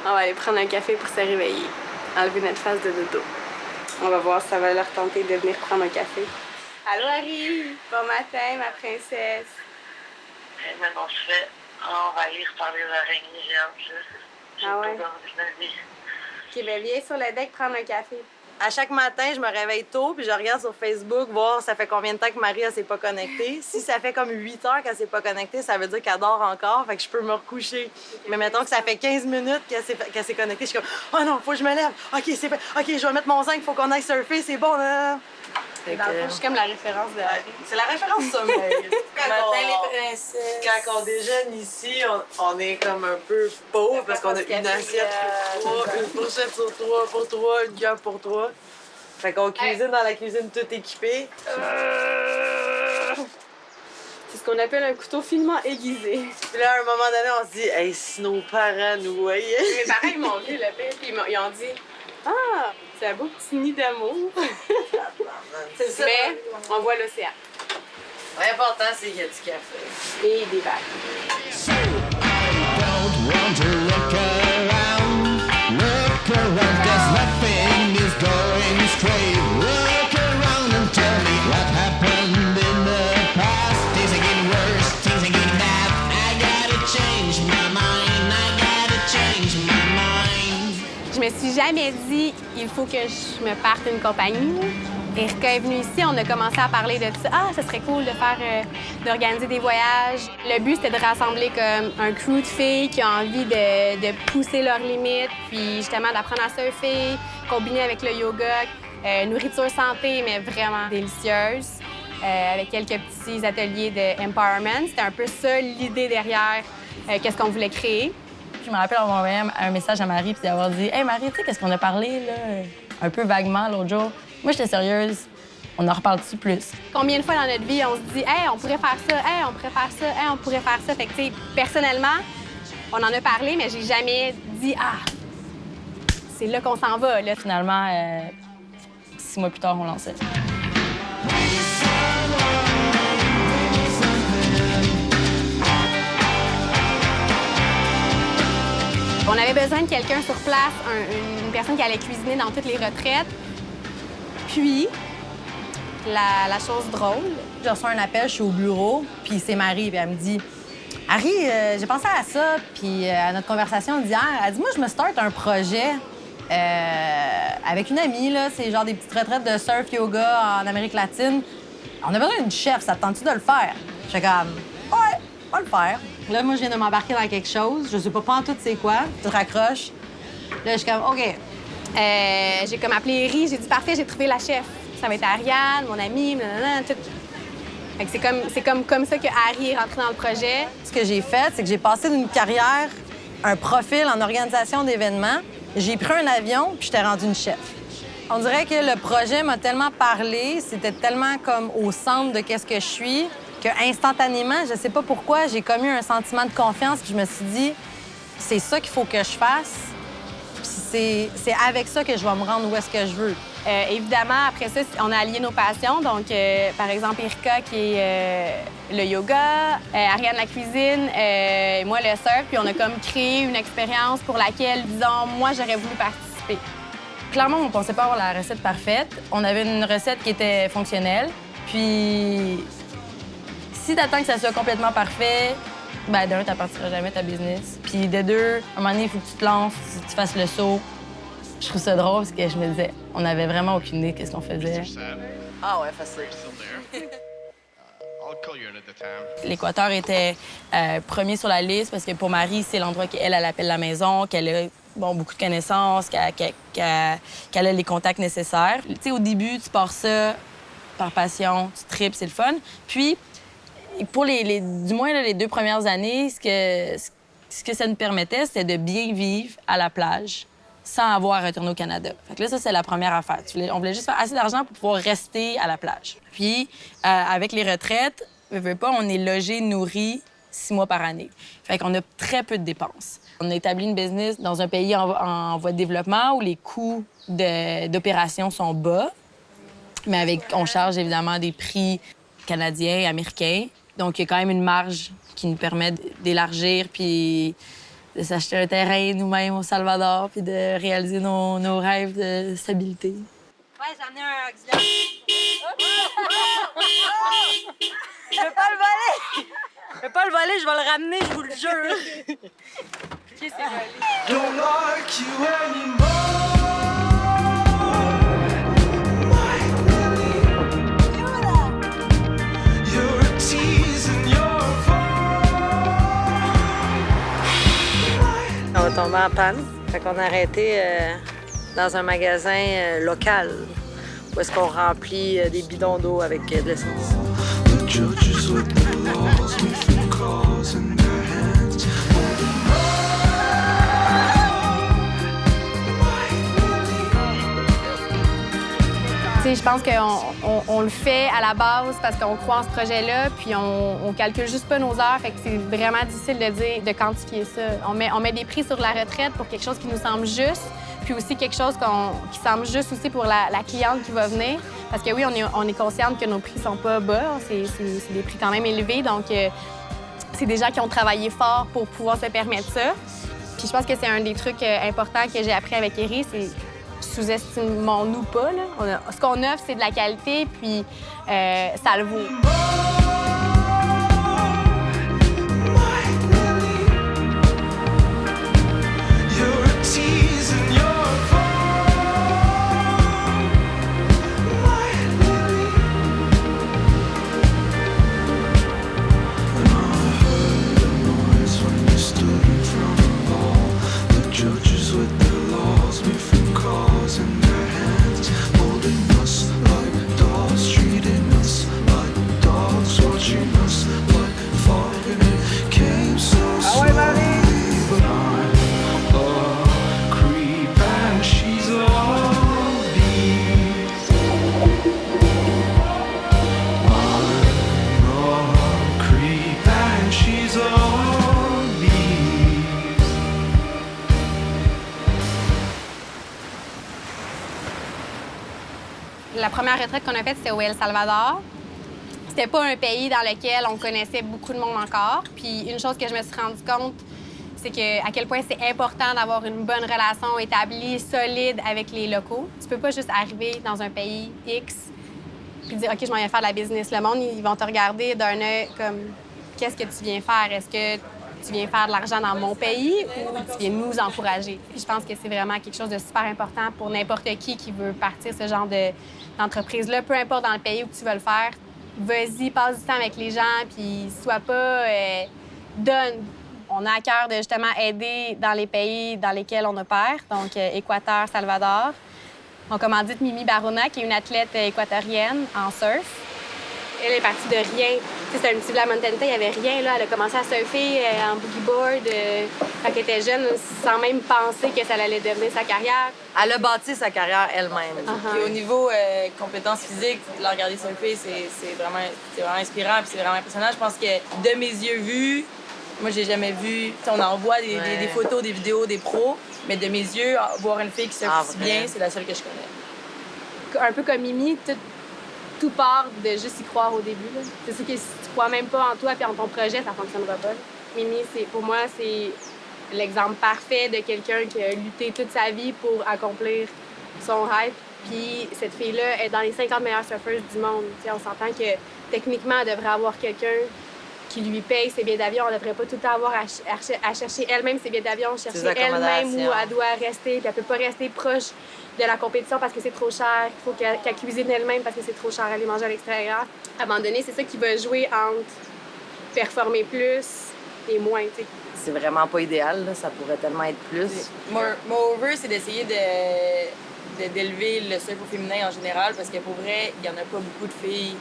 On va aller prendre un café pour se réveiller. Enlever notre face de dodo. On va voir si ça va leur tenter de venir prendre un café. Allô, Harry! Bon matin, ma princesse. Maintenant, on va aller reparler aux araignées géantes, là. Ah ouais? Vie. OK, ben viens sur le deck prendre un café. À chaque matin, je me réveille tôt puis je regarde sur Facebook voir ça fait combien de temps que Marie elle s'est pas connectée. Si ça fait comme 8 heures qu'elle s'est pas connectée, ça veut dire qu'elle dort encore, fait que je peux me recoucher. Mais mettons que ça fait 15 minutes qu'elle s'est connectée, je suis comme « Oh non, faut que je me lève. OK, c'est fait. OK, je vais mettre mon zinc, faut qu'on aille surfer, c'est bon. » Là. Dans le fond, je suis comme la référence de Harry. C'est la référence sommeil. Matin, les princesses. Quand on déjeune ici, on est comme un peu pauvre parce qu'on a une assiette pour 3, une fourchette sur 3 pour 3, une cuillère pour 3. Fait qu'on cuisine dans la cuisine toute équipée. C'est ce qu'on appelle un couteau finement aiguisé. Puis là, à un moment donné, on se dit, hey, si nos parents nous voyaient. Mes parents, ils m'ont vu le pire, puis ils ont dit « Ah, c'est un beau petit nid d'amour. » C'est ça. Mais on voit l'océan L'important, c'est qu'il y a du café. et des vagues. Don't want to look around. Look around, 'cause nothing is going straight. Look around and tell me what happened in the past. Things are getting worse, things are getting bad. I gotta change my mind. I gotta change my mind. Je me suis jamais dit il faut que je me parte une compagnie. Erika est venue ici, on a commencé à parler de ça. Ah, ça serait cool de faire, d'organiser des voyages. Le but, c'était de rassembler comme un crew de filles qui ont envie de pousser leurs limites, puis justement d'apprendre à surfer, combiner avec le yoga, nourriture santé, mais vraiment délicieuse, avec quelques petits ateliers de empowerment. C'était un peu ça l'idée derrière qu'est-ce qu'on voulait créer. Je me rappelle avoir envoyé un message à Marie puis d'avoir dit « Hey Marie, tu sais qu'est-ce qu'on a parlé, là, un peu vaguement l'autre jour? » Moi, j'étais sérieuse. On en reparle-tu plus? Combien de fois dans notre vie, on se dit « Hey, on pourrait faire ça, hey, on pourrait faire ça, hey, on pourrait faire ça. » Fait que, tu sais, personnellement, on en a parlé, mais j'ai jamais dit « Ah, c'est là qu'on s'en va. » Là. Finalement, 6 mois plus tard, on lançait. On avait besoin de quelqu'un sur place, une personne qui allait cuisiner dans toutes les retraites. Puis, la chose drôle, Je reçois un appel, je suis au bureau, puis c'est Marie, puis elle me dit « Harry, j'ai pensé à ça, puis à notre conversation d'hier. Elle dit « Moi, je me starte un projet avec une amie, là. C'est genre des petites retraites de surf yoga en Amérique latine. On a besoin d'une chef, ça te tente-tu de le faire? » J'étais comme « Ouais, on va le faire. » Là, moi, je viens de m'embarquer dans quelque chose. Je sais pas tout c'est quoi. Je raccroche. Là, je suis comme « OK. » j'ai comme appelé Eri, j'ai dit « Parfait, j'ai trouvé la chef. Ça va être Ariane, mon amie, nanana, tout. » Fait que c'est comme ça que Harry est rentré dans le projet. Ce que j'ai fait, c'est que j'ai passé d'une carrière, un profil en organisation d'événements. J'ai pris un avion, puis j'étais rendue une chef. On dirait que le projet m'a tellement parlé, c'était tellement comme au centre de qu'est-ce que je suis, que instantanément, je sais pas pourquoi, j'ai comme eu un sentiment de confiance, puis je me suis dit, c'est ça qu'il faut que je fasse, puis c'est avec ça que je vais me rendre où est-ce que je veux. Évidemment, après ça, on a allié nos passions. Donc, par exemple, Erika qui est le yoga, Ariane la cuisine, moi le surf. Puis on a comme créé une expérience pour laquelle, disons, moi, j'aurais voulu participer. Clairement, on pensait pas avoir la recette parfaite. On avait une recette qui était fonctionnelle. Puis, si t'attends que ça soit complètement parfait, ben d'un, t'appartiras jamais ta business. Puis de deux, à un moment donné, il faut que tu te lances, tu fasses le saut. Je trouve ça drôle parce que je me disais, on n'avait vraiment aucune idée de ce qu'on faisait. Ah ouais, facile. L'Équateur était premier sur la liste parce que pour Marie, c'est l'endroit qu'elle appelle la maison, qu'elle a beaucoup de connaissances, qu'elle a les contacts nécessaires. Tu sais, au début, tu pars ça par passion, tu tripes, c'est le fun. Puis, pour du moins les 2 premières années, ce que ça nous permettait, c'était de bien vivre à la plage sans avoir à retourner au Canada. Fait que là, ça, c'est la première affaire. On voulait juste faire assez d'argent pour pouvoir rester à la plage. Puis, avec les retraites, veux pas, on est logé, nourri 6 mois par année. Fait qu'on a très peu de dépenses. On a établi une business dans un pays en voie de développement où les coûts d'opération sont bas, mais on charge évidemment des prix canadiens, américains. Donc, il y a quand même une marge qui nous permet d'élargir puis de s'acheter un terrain nous-mêmes au Salvador puis de réaliser nos rêves de stabilité. Ouais, j'en ai un auxiliaire. Je veux pas le voler! Je veux pas le voler, je vais le ramener, je vous le jure. Don't like you anymore. My Lily. You're a tease and you're a fall. On va tomber en panne. Fait qu'on a arrêté dans un magasin local où est-ce qu'on remplit des bidons d'eau avec de l'essence. The judges with the laws with the cause in their hands. Je pense qu'on le fait à la base parce qu'on croit en ce projet-là, puis on calcule juste pas nos heures, fait que c'est vraiment difficile de quantifier ça. On met des prix sur la retraite pour quelque chose qui nous semble juste, puis aussi quelque chose qui semble juste aussi pour la cliente qui va venir. Parce que oui, on est consciente que nos prix sont pas bas, c'est des prix quand même élevés, donc c'est des gens qui ont travaillé fort pour pouvoir se permettre ça. Puis je pense que c'est un des trucs importants que j'ai appris avec Eri, c'est sous-estimons-nous pas. Là. Ce qu'on offre, c'est de la qualité, puis ça le vaut. La première retraite qu'on a faite, c'était au El Salvador. C'était pas un pays dans lequel on connaissait beaucoup de monde encore. Puis une chose que je me suis rendu compte, c'est à quel point c'est important d'avoir une bonne relation établie, solide avec les locaux. Tu peux pas juste arriver dans un pays X puis dire « OK, je m'en viens faire de la business ». Le monde, ils vont te regarder d'un œil comme « Qu'est-ce que tu viens faire? Est-ce que tu viens faire de l'argent dans mon pays ou tu viens nous encourager? » Je pense que c'est vraiment quelque chose de super important pour n'importe qui veut partir ce genre d'entreprise-là. Peu importe dans le pays où tu veux le faire, vas-y, passe du temps avec les gens, puis sois pas... donne. On a à cœur de justement aider dans les pays dans lesquels on opère, donc Équateur, Salvador. On commandite Mimi Barona, qui est une athlète équatorienne en surf. Elle est partie de rien. C'était un petit village Montana, il n'y avait rien. Là. Elle a commencé à surfer en boogie board quand elle était jeune, sans même penser que ça allait devenir sa carrière. Elle a bâti sa carrière elle-même. Puis au niveau compétences physiques, de la regarder surfer, c'est vraiment inspirant et c'est vraiment impressionnant. Je pense que de mes yeux vus, moi, j'ai jamais vu... On envoie des photos, des vidéos, des pros, mais de mes yeux, voir une fille qui surfe si bien, c'est la seule que je connais. Un peu comme Mimi, tout part de juste y croire au début. C'est sûr que si tu crois même pas en toi et en ton projet, ça fonctionnera pas. Mimi, pour moi, c'est l'exemple parfait de quelqu'un qui a lutté toute sa vie pour accomplir son rêve. Puis cette fille-là est dans les 50 meilleures surfeuses du monde. T'sais, on s'entend que techniquement, elle devrait avoir quelqu'un qui lui paye ses billets d'avion. Elle ne devrait pas tout le temps avoir à chercher elle-même ses billets d'avion, chercher elle-même où elle doit rester. Puis elle ne peut pas rester proche de la compétition parce que c'est trop cher. Il faut qu'elle cuisine elle-même parce que c'est trop cher aller manger à l'extérieur. À un moment donné, c'est ça qui va jouer entre performer plus et moins. T'sais. C'est vraiment pas idéal, là. Ça pourrait tellement être plus. Moreover, c'est d'essayer d'élever le surf au féminin en général parce que pour vrai, il n'y en a pas beaucoup de filles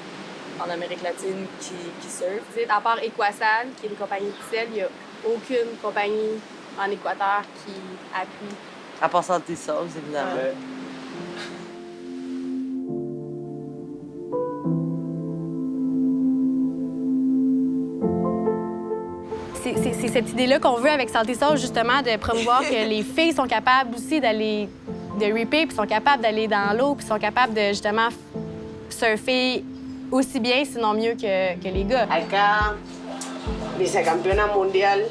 en Amérique latine qui surfent. À part Equasal, qui est une compagnie officielle, il n'y a aucune compagnie en Équateur qui appuie. À part Salty Sauce, évidemment. Ouais. C'est cette idée-là qu'on veut avec Salty Sauce, justement, de promouvoir que les filles sont capables aussi de ripper, puis sont capables d'aller dans l'eau, puis sont capables de, justement, surfer aussi bien, sinon mieux que les gars. Acá, vicecampeona mundial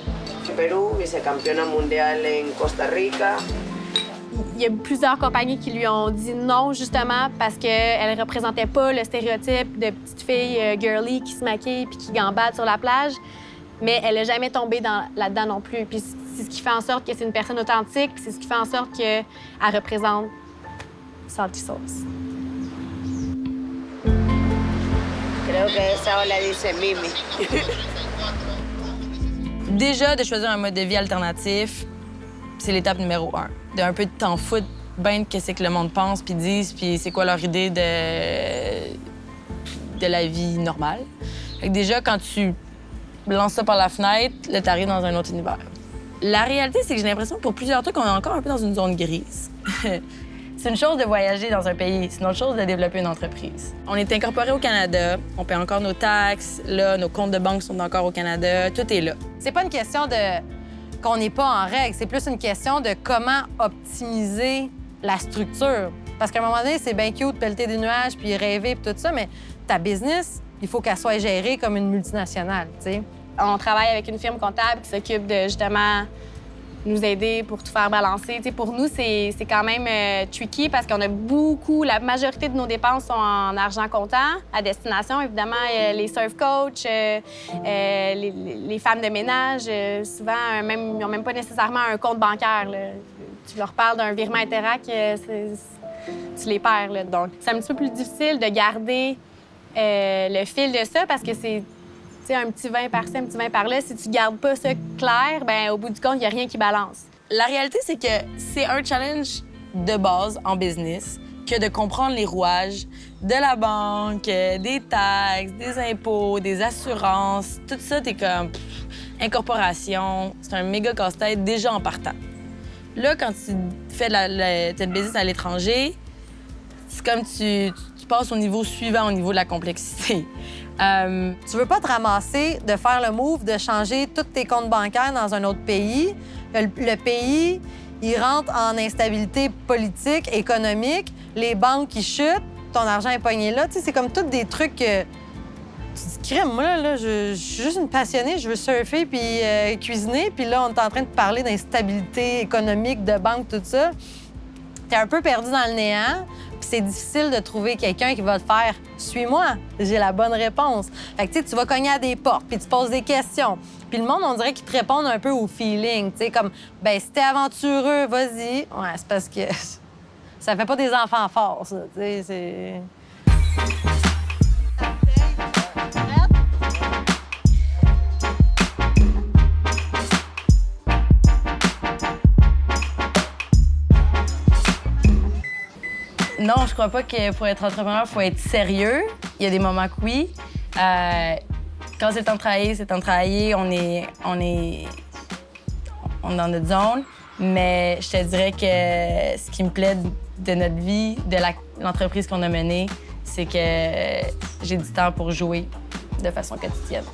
Perú, vicecampeona mundial en Costa Rica. Il y a plusieurs compagnies qui lui ont dit non, justement, parce qu'elle ne représentait pas le stéréotype de petite fille girly qui se maquille puis qui gambade sur la plage. Mais elle n'a jamais tombé là-dedans non plus. Puis c'est ce qui fait en sorte que c'est une personne authentique, puis c'est ce qui fait en sorte qu'elle représente Salty Sauce. Creo que esa la dice Mimi. Déjà, de choisir un mode de vie alternatif, c'est l'étape numéro 1. De un peu de t'en foutre ben de ce que le monde pense puis dise, puis c'est quoi leur idée de la vie normale. Fait que déjà, quand tu lances ça par la fenêtre, là, t'arrives dans un autre univers. La réalité, c'est que j'ai l'impression que pour plusieurs trucs, on est encore un peu dans une zone grise. C'est une chose de voyager dans un pays, c'est une autre chose de développer une entreprise. On est incorporé au Canada, on paie encore nos taxes, là, nos comptes de banque sont encore au Canada, tout est là. C'est pas une question de qu'on n'est pas en règle, c'est plus une question de comment optimiser la structure. Parce qu'à un moment donné, c'est bien cute de pelleter des nuages puis rêver puis tout ça, mais ta business, il faut qu'elle soit gérée comme une multinationale, tu sais. On travaille avec une firme comptable qui s'occupe de, justement, nous aider pour tout faire balancer. T'sais, pour nous, c'est quand même tricky parce qu'on a beaucoup... La majorité de nos dépenses sont en argent comptant, à destination. Évidemment, les surf coachs, les femmes de ménage, souvent, ils n'ont même pas nécessairement un compte bancaire. Là. Tu leur parles d'un virement Interac, tu les perds. Là. Donc, c'est un petit peu plus difficile de garder le fil de ça parce que c'est... T'sais, un petit vin par-ci, un petit vin par-là, si tu gardes pas ça clair, bien, au bout du compte, il n'y a rien qui balance. La réalité, c'est que c'est un challenge de base en business que de comprendre les rouages de la banque, des taxes, des impôts, des assurances. Tout ça, t'es comme incorporation. C'est un méga casse-tête déjà en partant. Là, quand tu fais t'as une business à l'étranger, c'est comme tu passes au niveau suivant, au niveau de la complexité. Tu veux pas te ramasser de faire le move de changer tous tes comptes bancaires dans un autre pays. Le pays, il rentre en instabilité politique, économique, les banques qui chutent, ton argent est pogné là. Tu sais, c'est comme tous des trucs que... Tu te dis, crème, moi, là, je suis juste une passionnée, je veux surfer puis cuisiner, puis là, on est en train de parler d'instabilité économique, de banque, tout ça. T'es un peu perdu dans le néant, puis c'est difficile de trouver quelqu'un qui va te faire « Suis-moi, j'ai la bonne réponse ». Fait que, tu sais, tu vas cogner à des portes, puis tu poses des questions. Puis le monde, on dirait qu'ils te répondent un peu au feeling, tu sais, comme « Ben, si t'es aventureux, vas-y ». Ouais, c'est parce que ça fait pas des enfants forts, ça, tu sais, c'est... Non, je crois pas que pour être entrepreneur, il faut être sérieux. Il y a des moments que oui. Quand c'est le temps de travailler, c'est le temps de travailler. On est dans notre zone. Mais je te dirais que ce qui me plaît de notre vie, de l'entreprise qu'on a menée, c'est que j'ai du temps pour jouer de façon quotidienne.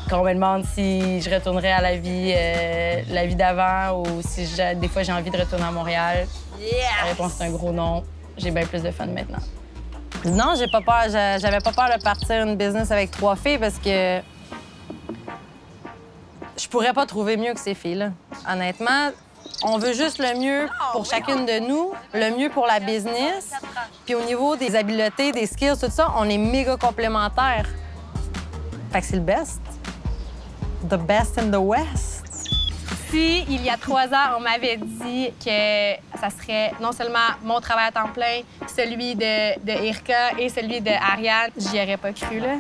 Quand on me demande si je retournerais à la vie d'avant ou si des fois j'ai envie de retourner à Montréal, la réponse c'est un gros non. J'ai bien plus de fun maintenant. Non, j'ai pas peur. J'avais pas peur de partir une business avec 3 filles parce que je pourrais pas trouver mieux que ces filles-là. Honnêtement, on veut juste le mieux pour chacune de nous, le mieux pour la business. Puis au niveau des habiletés, des skills, tout ça, on est méga complémentaires. Fait que c'est le best. The best in the West. Si, il y a 3 ans, on m'avait dit que ça serait non seulement mon travail à temps plein, celui de Irka et celui de Ariane, j'y aurais pas cru, là.